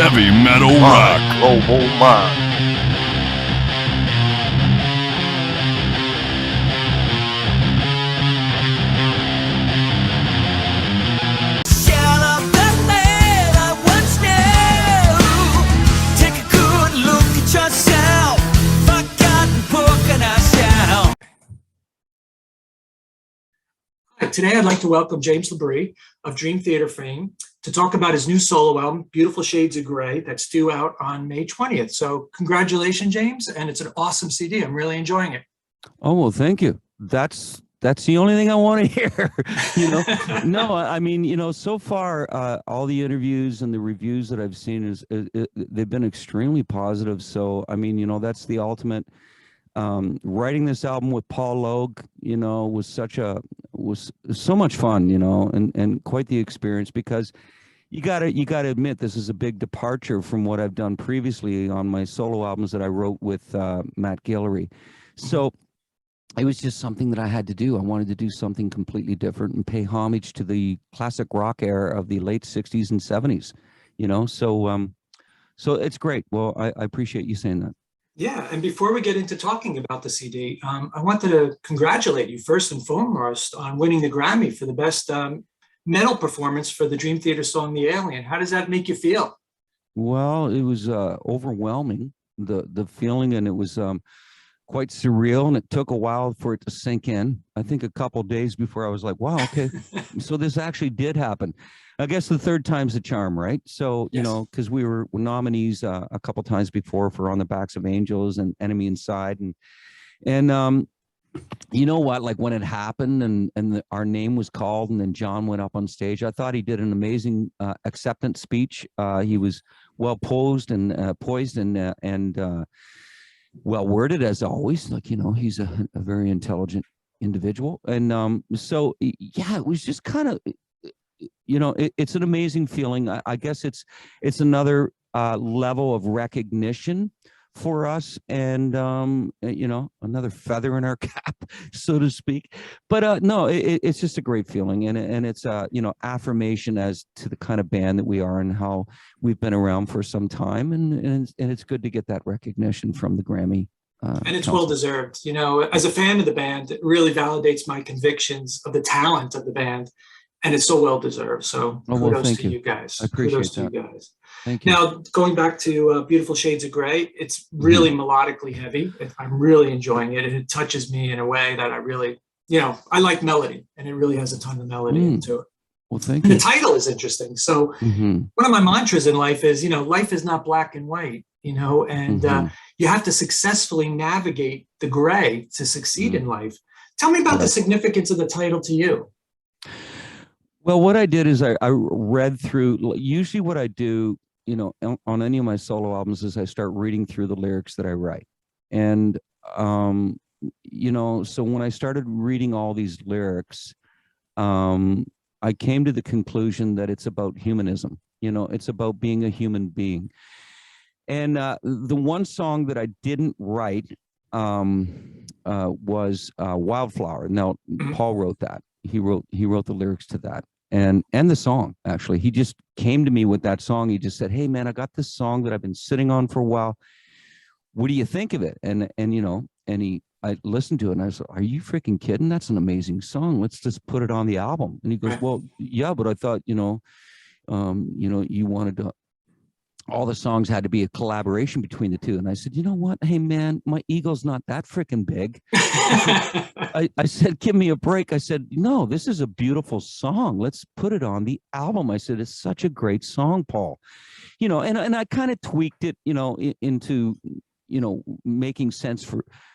heavy metal rock. Global mind. Today, I'd like to welcome Chance LaBrie of Dream Theater fame to talk about his new solo album, Beautiful Shades of Grey, that's due out on May 20th. So congratulations, James, and it's an awesome CD. I'm really enjoying it. Oh, well, thank you. That's the only thing I want to hear. No, I mean, so far, all the interviews and the reviews that I've seen they've been extremely positive. So, I mean, that's the ultimate. Writing this album with Paul Logue, was so much fun, and quite the experience, because you gotta admit this is a big departure from what I've done previously on my solo albums that I wrote with Matt Guillory. So it was just something that I had to do. I wanted to do something completely different and pay homage to the classic rock era of the late 60s and 70s, so it's great. Well, I appreciate you saying that. Yeah, and before we get into talking about the CD, I wanted to congratulate you first and foremost on winning the Grammy for the best metal performance for the Dream Theater song "The Alien." How does that make you feel? Well, it was overwhelming, the feeling, and it was quite surreal, and it took a while for it to sink in. I think a couple days before I was like, wow, okay, so this actually did happen. I guess the third time's the charm, right? So, Yes. Because we were nominees a couple times before for On the Backs of Angels and Enemy Inside. And you know what, like when it happened and our name was called and then John went up on stage, I thought he did an amazing acceptance speech. He was well poised and well worded as always. Like, he's a very intelligent individual. And so, yeah, it was just kind of, it's an amazing feeling. I guess it's another level of recognition for us, and another feather in our cap, so to speak. But no, it's just a great feeling, and it's affirmation as to the kind of band that we are and how we've been around for some time, and it's good to get that recognition from the Grammy. And it's well deserved. As a fan of the band, it really validates my convictions of the talent of the band. And it's so well deserved. So kudos to you guys. I appreciate kudos that. to you guys. Thank you. Now, going back to Beautiful Shades of Grey, it's really melodically heavy. I'm really enjoying it. And it touches me in a way that I really, I like melody. And it really has a ton of melody into it. Well, thank and you. the title is interesting. So one of my mantras in life is, life is not black and white, and you have to successfully navigate the gray to succeed in life. Tell me about the significance of the title to you. Well, what I did is I read through, usually what I do, on any of my solo albums is I start reading through the lyrics that I write. And, so when I started reading all these lyrics, I came to the conclusion that it's about humanism. It's about being a human being. And the one song that I didn't write was Wildflower. Now, Paul wrote that. He wrote the lyrics to that and the song. Actually, he just came to me with that song. He just said, "Hey man, I got this song that I've been sitting on for a while. What do you think of it?" And I listened to it and I said, "Are you freaking kidding? That's an amazing song. Let's just put it on the album." And he goes, "Well, yeah, but I thought you wanted to." All the songs had to be a collaboration between the two. And I said, "You know what? Hey, man, my ego's not that freaking big." I said, "Give me a break." I said, "No, this is a beautiful song. Let's put it on the album." I said, "It's such a great song, Paul." And I kind of tweaked it, into, making sense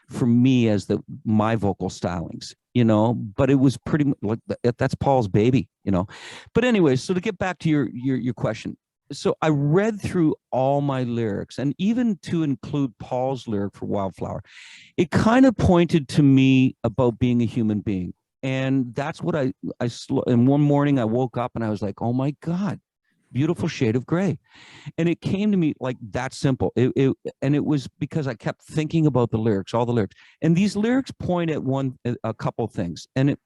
for me as my vocal stylings, but it was pretty much like that's Paul's baby, But anyway, so to get back to your question. So I read through all my lyrics, and even to include Paul's lyric for Wildflower, it kind of pointed to me about being a human being. And that's what and one morning I woke up and I was like, oh my God, beautiful shade of gray. And it came to me like that simple. And it was because I kept thinking about the lyrics, all the lyrics. And these lyrics point at a couple things. And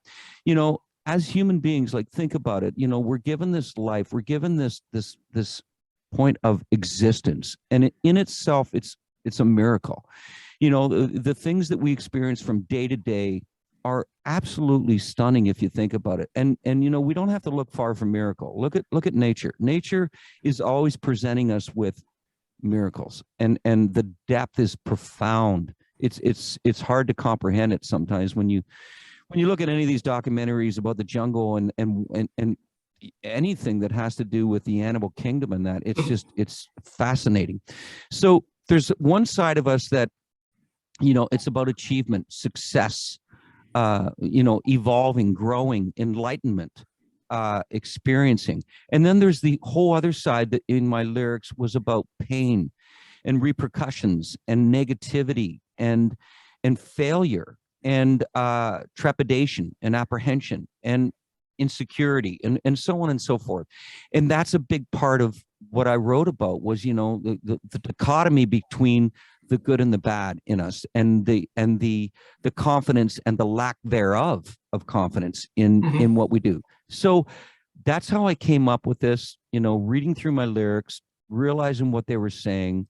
as human beings, like, think about it, we're given this life, we're given this point of existence. And in itself, it's a miracle. The things that we experience from day to day are absolutely stunning if you think about it. And we don't have to look far for miracle. Look at nature. Nature is always presenting us with miracles, and the depth is profound. It's hard to comprehend it sometimes when you look at any of these documentaries about the jungle and anything that has to do with the animal kingdom, and that it's fascinating. So there's one side of us that, it's about achievement, success, evolving, growing, enlightenment, experiencing. And then there's the whole other side that in my lyrics was about pain and repercussions and negativity and failure and trepidation and apprehension and insecurity and so on and so forth. And that's a big part of what I wrote about was, the dichotomy between the good and the bad in us, and the confidence and the lack thereof of confidence in what we do. So that's how I came up with this, reading through my lyrics, realizing what they were saying,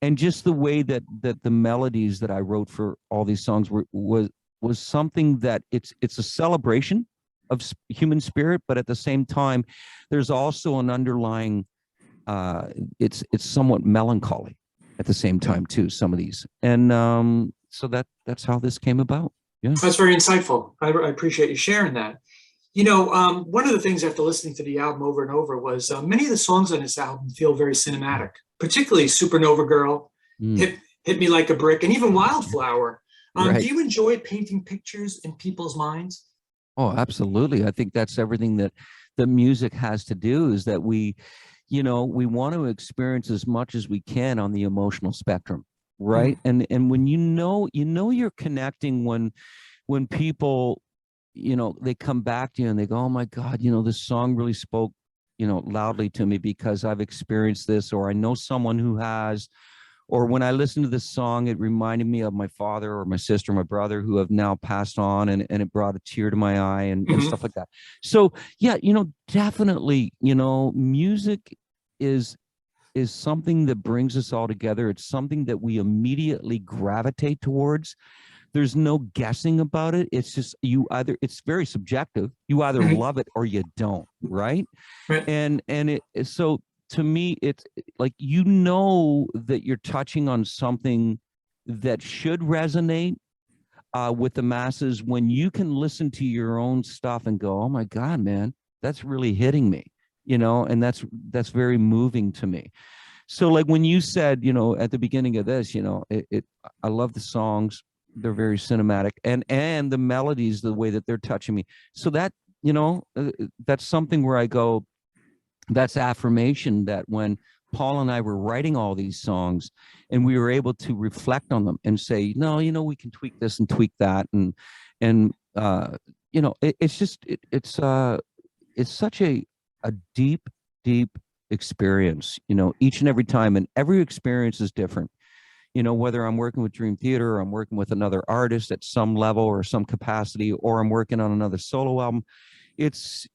and just the way that the melodies that I wrote for all these songs was something that it's a celebration of human spirit, but at the same time, there's also an underlying, it's somewhat melancholy at the same time too, some of these. And so that's how this came about. Yeah. That's very insightful. I appreciate you sharing that. One of the things after listening to the album over and over was many of the songs on this album feel very cinematic, particularly SuperNova Girl, Hit Me Like a Brick, and even Wildflower. Right. Do you enjoy painting pictures in people's minds? Oh, absolutely. I think that's everything that the music has to do, is that we want to experience as much as we can on the emotional spectrum, right? And when you're connecting when people, they come back to you and they go, oh my God, this song really spoke, loudly to me because I've experienced this, or I know someone who has, or when I listened to this song, it reminded me of my father or my sister, or my brother who have now passed on, and it brought a tear to my eye and stuff like that. So yeah, definitely, music is something that brings us all together. It's something that we immediately gravitate towards. There's no guessing about it. It's just it's very subjective. You either love it or you don't, right? And so to me, it's like, that you're touching on something that should resonate with the masses when you can listen to your own stuff and go, oh my God, man, that's really hitting me. And that's very moving to me. So like when you said, at the beginning of this, I love the songs. They're very cinematic, and the melodies, the way that they're touching me. So that, that's something where I go, that's affirmation that when Paul and I were writing all these songs and we were able to reflect on them and say, no, we can tweak this and tweak that. It's such a deep experience, each and every time, and every experience is different. Whether I'm working with Dream Theater, or I'm working with another artist at some level or some capacity, or I'm working on another solo album, it's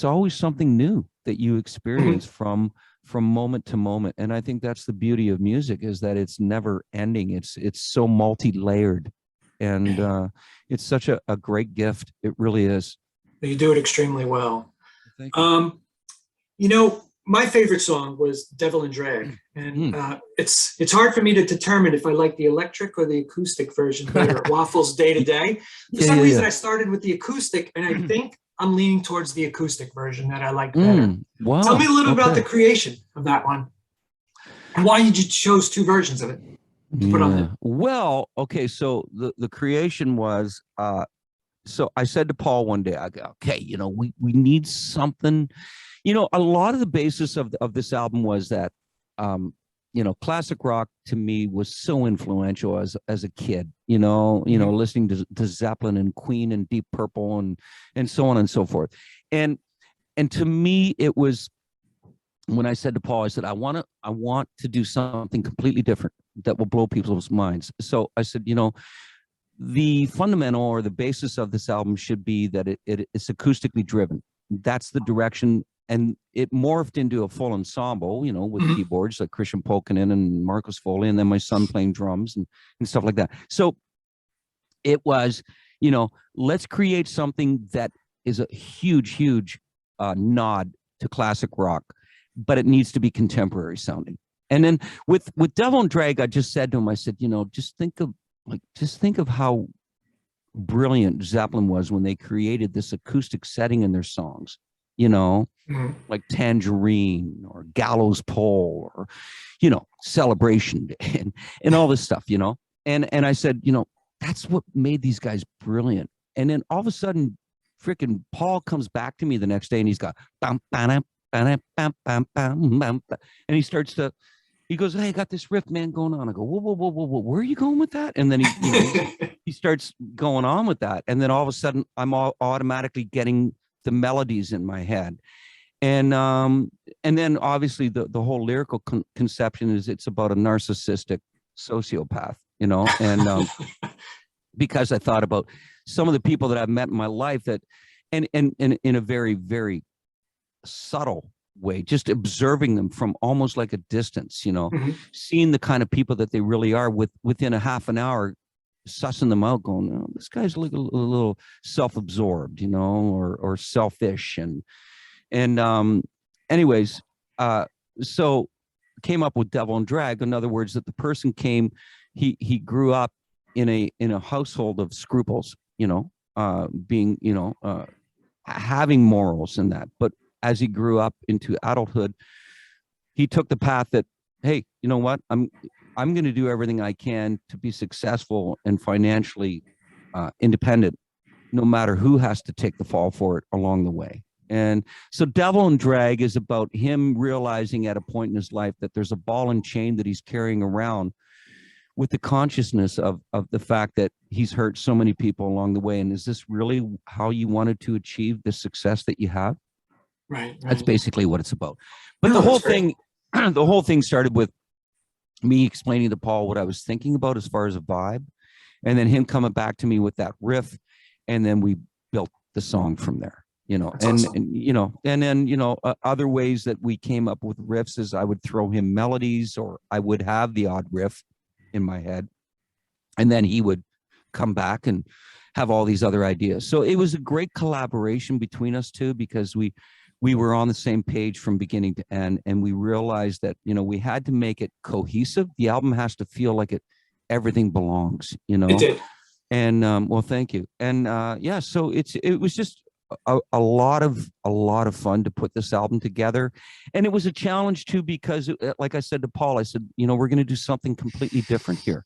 always something new that you experience from moment to moment. And I think that's the beauty of music, is that it's never ending. It's so multi-layered, and it's such a great gift. It really is. You do it extremely well. Thank you. My favorite song was Devil and Drag, and it's hard for me to determine if I like the electric or the acoustic version better. It waffles day to day. For some reason, I started with the acoustic, and I think I'm leaning towards the acoustic version that I like better. Wow. Tell me a little about the creation of that one, and why you chose two versions of it to put on there. Well, okay, so the creation was, so I said to Paul one day, I go, okay, we need something. A lot of the basis of this album was that, classic rock to me was so influential as a kid, listening to Zeppelin and Queen and Deep Purple and so on and so forth. And to me, it was, when I said to Paul, I said, I want to do something completely different that will blow people's minds. So I said, the fundamental or the basis of this album should be that it's acoustically driven. That's the direction and it morphed into a full ensemble, you know, with keyboards like Christian Pulkkinen and Marco Sfogli, and then my son playing drums and stuff like that. So it was, you know, let's create something that is a huge nod to classic rock, but it needs to be contemporary sounding. And then with Devil and Drag, I just said to him, I said, you know, just think of how brilliant Zeppelin was when they created this acoustic setting in their songs, you know, like Tangerine or Gallows Pole or, you know, Celebration and all this stuff, you know. And I said, you know, that's what made these guys brilliant. And then all of a sudden, freaking Paul comes back to me the next day and he's got bam, bam, bam, bam, bam, bam, bam, and he starts to, he goes, hey, I got this riff, man, going on. I go, whoa, where are you going with that? And then he, you know, he starts going on with that. And then all of a sudden I'm automatically getting the melodies in my head. And then obviously the whole lyrical conception is it's about a narcissistic sociopath, you know, and because I thought about some of the people that I've met in my life that, and in a very, very subtle way, just observing them from almost like a distance, you know, seeing the kind of people that they really are within a half an hour, sussing them out, going, oh, this guy's a little self-absorbed, you know, or selfish. And anyways, so came up with Devil and Drag. In other words, that the person came, he grew up in a household of scruples, you know, being, you know, having morals and that. But as he grew up into adulthood, he took the path that, hey, you know what, I'm going to do everything I can to be successful and financially independent, no matter who has to take the fall for it along the way. And so Devil and Drag is about him realizing at a point in his life that there's a ball and chain that he's carrying around with the consciousness of the fact that he's hurt so many people along the way. And is this really how you wanted to achieve the success that you have? Right. That's basically what it's about. But the whole thing started with me explaining to Paul what I was thinking about as far as a vibe, and then him coming back to me with that riff, and then we built the song from there. You know, and you know, and then, you know, other ways that we came up with riffs is I would throw him melodies, or I would have the odd riff in my head, and then he would come back and have all these other ideas. So it was a great collaboration between us two, because we were on the same page from beginning to end, and we realized that, you know, we had to make it cohesive. The album has to feel like everything belongs, you know. It did. And well, thank you. And yeah, so it was just a lot of fun to put this album together. And it was a challenge too, because like I said to Paul, I said, you know, we're going to do something completely different here,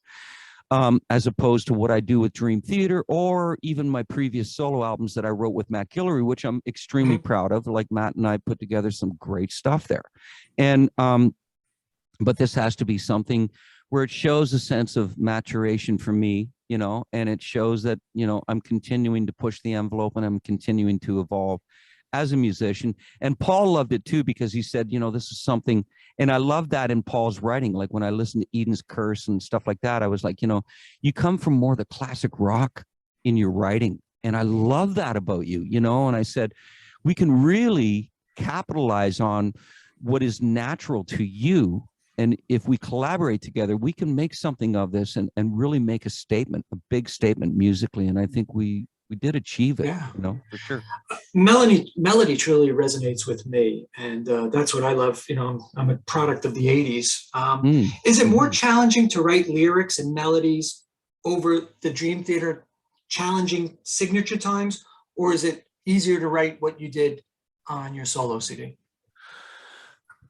as opposed to what I do with Dream Theater, or even my previous solo albums that I wrote with Matt Guillory, which I'm extremely proud of. Like, Matt and I put together some great stuff there. And but this has to be something where it shows a sense of maturation for me, you know, and it shows that, you know, I'm continuing to push the envelope and I'm continuing to evolve as a musician. And Paul loved it too, because he said, you know, this is something, and I love that in Paul's writing. Like when I listened to Eden's Curse and stuff like that, I was like, you know, you come from more the classic rock in your writing. And I love that about you, you know, and I said, we can really capitalize on what is natural to you. And if we collaborate together, we can make something of this and really make a statement, a big statement musically. And I think we did achieve it, you know, for sure. Melody truly resonates with me. And that's what I love. You know, I'm a product of the 80s. Is it more challenging to write lyrics and melodies over the Dream Theater challenging signature times, or is it easier to write what you did on your solo CD?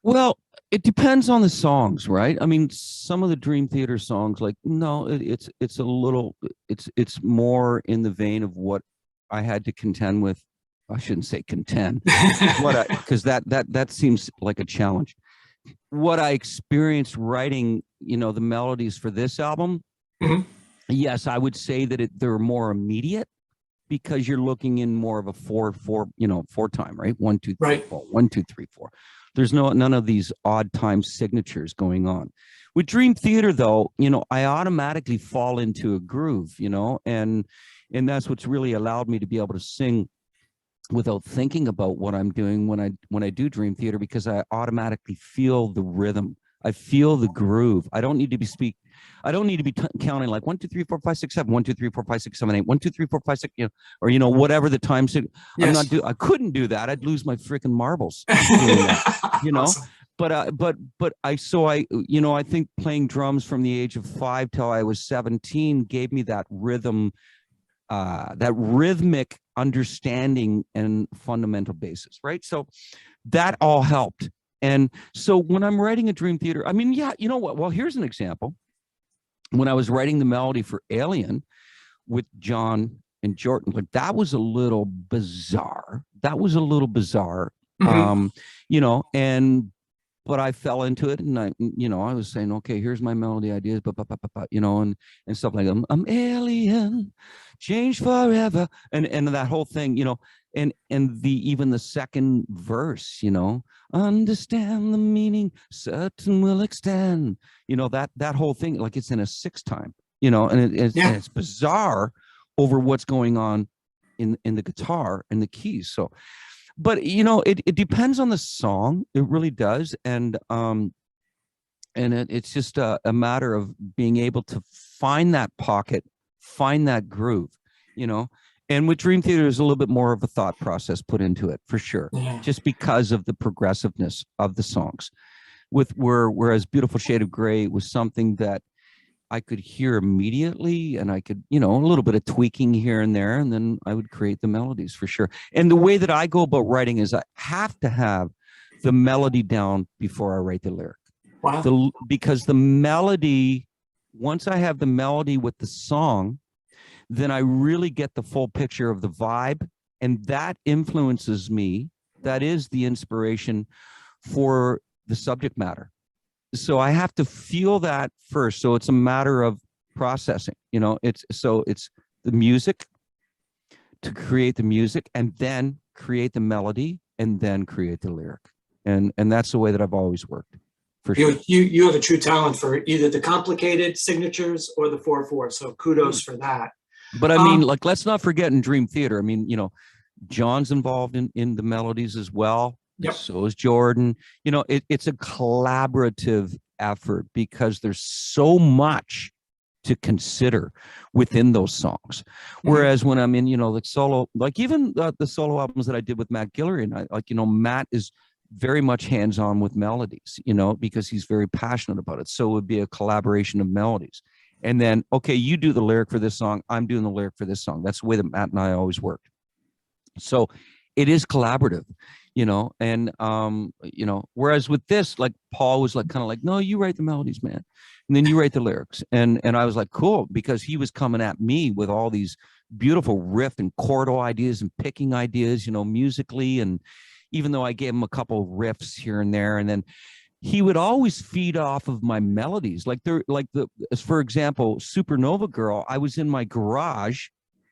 Well, it depends on the songs, right? I mean, some of the Dream Theater songs, like, no, it's a little, it's more in the vein of what I had to contend with. I shouldn't say contend, because that seems like a challenge. What I experienced writing, you know, the melodies for this album, yes, I would say that they're more immediate, because you're looking in more of a four time, right? 1, 2, 3, 4, 1, 2, 3, 4. There's none of these odd time signatures going on. With Dream Theater, though, you know, I automatically fall into a groove, you know, and that's what's really allowed me to be able to sing without thinking about what I'm doing when I do dream theater, because I automatically feel the rhythm. I feel the groove. I don't need to be counting like 1, 2, 3, 4, 5, 6, 7, 1, 2, 3, 4, 5, 6, 7, 8, 1, 2, 3, 4, 5, 6, or whatever the time. Yes. I couldn't do that. I'd lose my freaking marbles doing that, Awesome. But I think playing drums from the age of 5 till I was 17 gave me that rhythm, that rhythmic understanding and fundamental basis, right? So that all helped. And so when I'm writing a dream theater, I mean, yeah, you know what? Well, here's an example. When I was writing the melody for Alien with John and Jordan, like that was a little bizarre. Mm-hmm. But I fell into it, and I was saying, okay, here's my melody ideas, and stuff like that. I'm alien, change forever, and that whole thing, and even the second verse, understand the meaning, certain will extend, that whole thing, like it's in a 6th time, and it's bizarre over what's going on in the guitar and the keys. So. But it depends on the song. It really does, and it's just a matter of being able to find that pocket, find that groove, And with Dream Theater, there's a little bit more of a thought process put into it, for sure, just because of the progressiveness of the songs. Whereas Beautiful Shade of Grey was something that I could hear immediately, and I could, a little bit of tweaking here and there, and then I would create the melodies, for sure. And the way that I go about writing is I have to have the melody down before I write the lyric. Wow. Because the melody, once I have the melody with the song, then I really get the full picture of the vibe, and that influences me. That is the inspiration for the subject matter. So I have to feel that first. So it's a matter of processing, it's the music, to create the music, and then create the melody, and then create the lyric. And that's the way that I've always worked, for sure. You have a true talent for either the complicated signatures or the 4/4. So kudos for that. But I mean, like, let's not forget in Dream Theater, I mean, John's involved in the melodies as well. Yep. So is Jordan. It's a collaborative effort, because there's so much to consider within those songs. Whereas when I'm in, like solo, like even the solo albums that I did with Matt Guillory, and Matt is very much hands-on with melodies, because he's very passionate about it. So it would be a collaboration of melodies. And then, okay, you do the lyric for this song, I'm doing the lyric for this song. That's the way that Matt and I always worked. So it is collaborative, and whereas with this, like Paul was like, kind of like, no, you write the melodies, man, and then you write the lyrics. And I was like, cool, because he was coming at me with all these beautiful riff and chordal ideas and picking ideas, musically. And even though I gave him a couple riffs here and there, and then he would always feed off of my melodies. For example, SuperNova Girl, I was in my garage.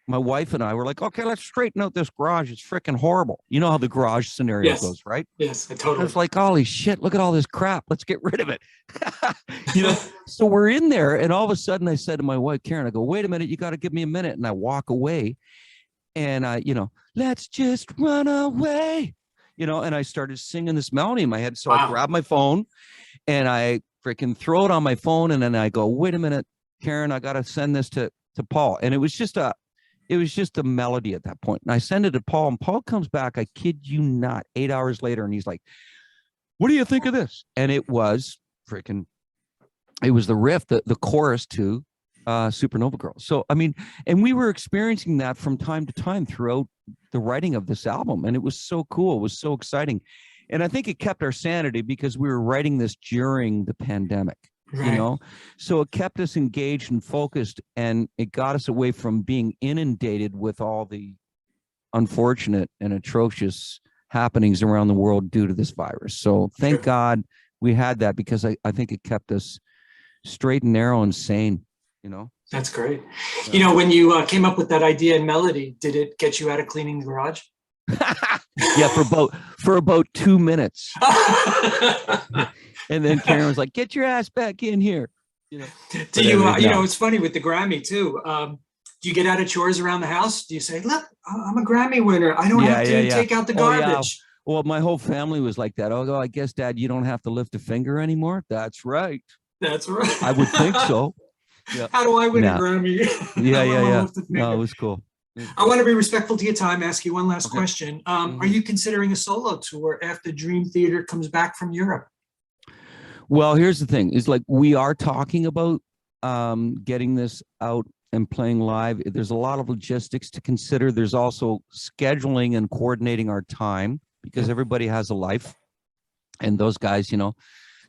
My wife and I were like, okay, let's straighten out this garage. It's freaking horrible. You know how the garage scenario goes, right? Yes, I totally. It's like, holy shit, look at all this crap. Let's get rid of it. So we're in there, and all of a sudden I said to my wife, Karen, I go, wait a minute, you got to give me a minute. And I walk away, and let's just run away, and I started singing this melody in my head. So I grabbed my phone and I freaking throw it on my phone. And then I go, wait a minute, Karen, I got to send this to Paul. And it was just a melody at that point. And I send it to Paul, and Paul comes back, I kid you not, 8 hours later, and he's like, what do you think of this? And it was the riff, the chorus to SuperNova Girl. So, I mean, and we were experiencing that from time to time throughout the writing of this album. And it was so cool. It was so exciting. And I think it kept our sanity, because we were writing this during the pandemic. Right. So it kept us engaged and focused, and it got us away from being inundated with all the unfortunate and atrocious happenings around the world due to this virus. So thank God we had that, because I think it kept us straight and narrow and sane, That's great. When you came up with that idea and melody, did it get you out of cleaning the garage? Yeah, for about 2 minutes. And then Karen was like, get your ass back in here. It's funny with the Grammy too. Do you get out of chores around the house? Do you say, look, I'm a Grammy winner. I don't have to take out the garbage. Well, my whole family was like that. Oh, I guess, Dad, you don't have to lift a finger anymore. That's right. That's right. I would think so. Yeah. How do I win a Grammy? Yeah. No, it was cool. I want to be respectful to your time. Ask you one last question. Are you considering a solo tour after Dream Theater comes back from Europe? Well, here's the thing: is like we are talking about getting this out and playing live. There's a lot of logistics to consider. There's also scheduling and coordinating our time because everybody has a life, and those guys, you know.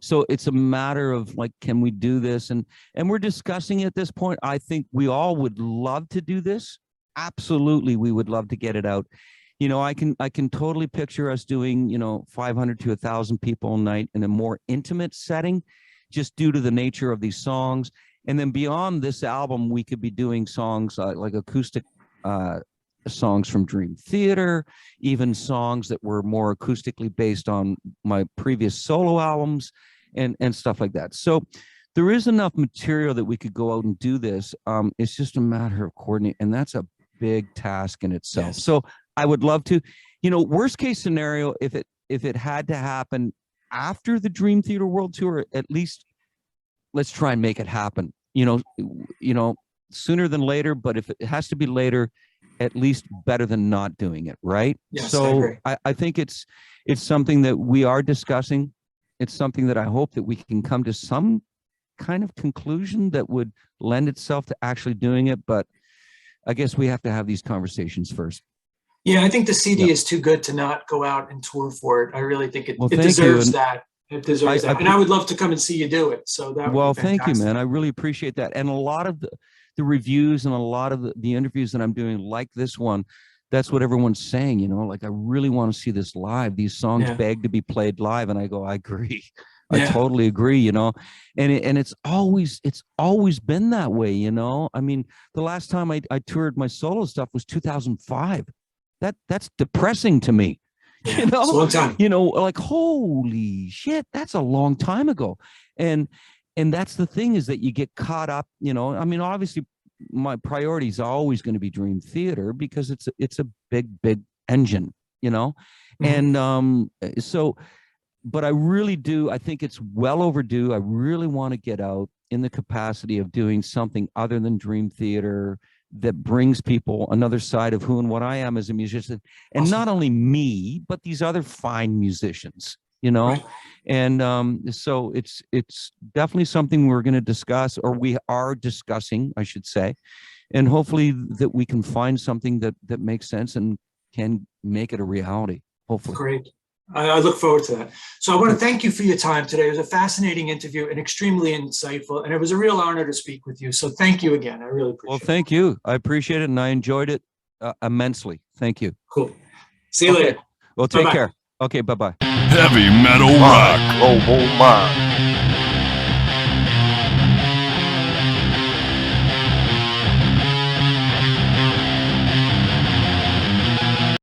So it's a matter of like, can we do this? And we're discussing at this point. I think we all would love to do this. Absolutely, we would love to get it out. You know, I can totally picture us doing, you know, 500 to 1,000 people a night in a more intimate setting, just due to the nature of these songs. And then beyond this album, we could be doing songs like acoustic songs from Dream Theater, even songs that were more acoustically based on my previous solo albums and stuff like that. So there is enough material that we could go out and do this. It's just a matter of coordinating, and that's a big task in itself. Yes. So I would love to, you know, worst case scenario, if it had to happen after the Dream Theater World Tour, at least let's try and make it happen. You know, sooner than later. But if it has to be later, at least better than not doing it, right? Yes, so I think it's something that we are discussing. It's something that I hope that we can come to some kind of conclusion that would lend itself to actually doing it. But I guess we have to have these conversations first. Yeah, I think the CD is too good to not go out and tour for it. I really think it deserves that. It deserves that. And I would love to come and see you do it. So that would be fantastic. Thank you, man. I really appreciate that. And a lot of the reviews and a lot of the interviews that I'm doing, like this one, that's what everyone's saying, you know, like, I really want to see this live. These songs beg to be played live. And I go, I agree. I totally agree, you know, and it's always been that way, you know. I mean, the last time I toured my solo stuff was 2005. That's depressing to me, you know. It's a long time. You know, like, holy shit, that's a long time ago. And that's the thing, is that you get caught up, you know. I mean, obviously my priority is always going to be Dream Theater because it's a big engine, you know. And so, but I really do. I think it's well overdue. I really want to get out in the capacity of doing something other than Dream Theater that brings people another side of who and what I am as a musician. And not only me, but these other fine musicians, you know. Right. And so it's definitely something we're going to discuss, or we are discussing, I should say. And hopefully that we can find something that makes sense and can make it a reality, hopefully. Great. I look forward to that. So I want to thank you for your time today. It was a fascinating interview and extremely insightful, and it was a real honor to speak with you. So thank you again. I really appreciate it. Well, thank you. I appreciate it, and I enjoyed it immensely. Thank you. Cool. See you later. Well, take care. Okay, bye-bye. Heavy metal rock. Oh, my.